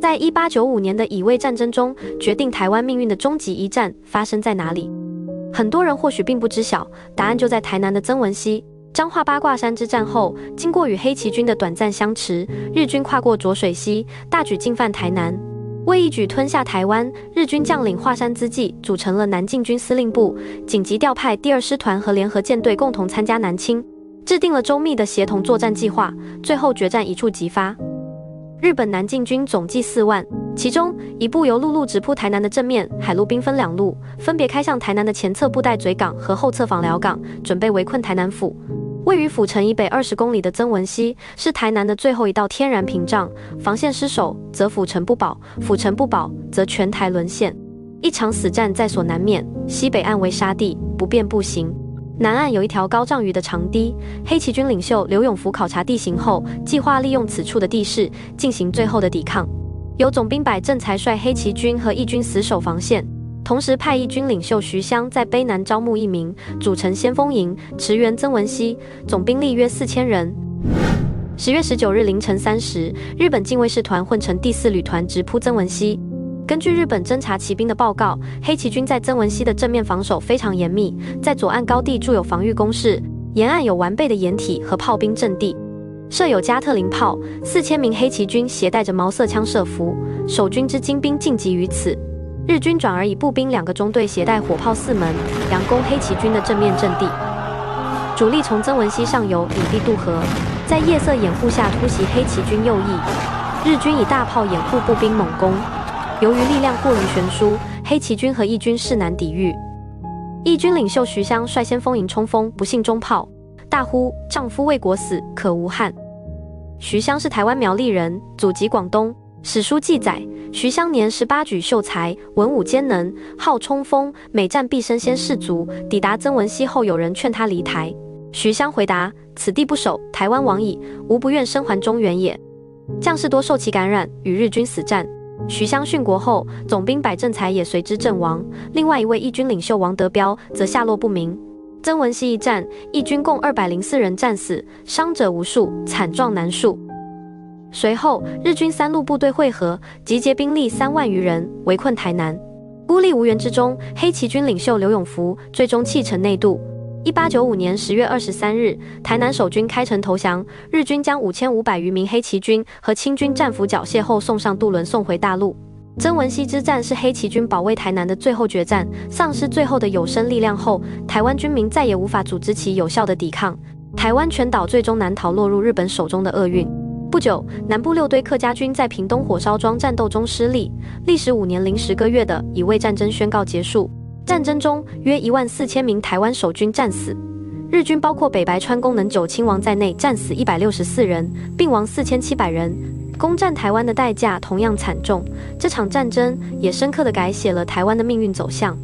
在1895年的乙未战争中，决定台湾命运的终极一战发生在哪里？很多人或许并不知晓，答案就在台南的曾文溪。彰化八卦山之战后，经过与黑旗军的短暂相持，日军跨过浊水溪，大举进犯台南。为一举吞下台湾，日军将领华山资纪组成了南进军司令部，紧急调派第2师团和联合舰队共同参加南侵，制定了周密的协同作战计划，最后决战一触即发。日本南进军总计4万，其中一部由陆路直扑台南的正面海陆兵分2路，分别开向台南的前侧布袋嘴港和后侧访寮港，准备围困台南府。位于府城以北20公里的曾文溪是台南的最后一道天然屏障，防线失守，则府城不保；府城不保，则全台沦陷。一场死战在所难免。西北岸为沙地，不便步行；南岸有一条高丈余的长堤。黑旗军领袖刘永福考察地形后，计划利用此处的地势进行最后的抵抗。由总兵柏正才率黑旗军和义军死守防线。同时派义军领袖徐襄在卑南招募一名，组成先锋营，驰援曾文溪，总兵力约4000人。10月19日凌晨3时，日本近卫士团混成第4旅团直扑曾文溪。根据日本侦察骑兵的报告，黑旗军在曾文溪的正面防守非常严密，在左岸高地筑有防御工事，沿岸有完备的掩体和炮兵阵地，设有加特林炮。4000名黑旗军携带着毛瑟枪设伏，守军之精兵尽集于此。日军转而以步兵2个中队携带火炮4门，佯攻黑旗军的正面阵地。主力从曾文溪上游隐蔽渡河，在夜色掩护下突袭黑旗军右翼。日军以大炮掩护步兵猛攻，由于力量过于悬殊，黑旗军和义军势难抵御。义军领袖徐襄率先锋营冲锋，不幸中炮，大呼“丈夫为国死，可无憾”。徐襄是台湾苗栗人，祖籍广东。史书记载，徐襄年18举秀才，文武兼能，好冲锋，每战必身先士卒。抵达曾文溪后，有人劝他离台，徐襄回答：“此地不守，台湾亡矣，吾不愿生还中原也。”将士多受其感染，与日军死战。徐襄殉国后，总兵柏正才也随之阵亡。另外一位义军领袖王德彪则下落不明。曾文溪一战，义军共204人战死，伤者无数，惨状难述。随后，日军3路部队会合，集结兵力3万余人，围困台南。孤立无援之中，黑旗军领袖刘永福最终弃城内渡。1895年10月23日，台南守军开城投降，日军将5500余名黑旗军和清军战俘缴械后送上渡轮送回大陆。曾文溪之战是黑旗军保卫台南的最后决战，丧失最后的有生力量后，台湾军民再也无法组织起有效的抵抗，台湾全岛最终难逃落入日本手中的厄运。不久，南部6队客家军在屏东火烧庄战斗中失利，历时5年零10个月的乙未战争宣告结束。战争中，约14000名台湾守军战死，日军包括北白川宫能久亲王在内，战死164人，病亡4700人。攻占台湾的代价同样惨重，这场战争也深刻地改写了台湾的命运走向。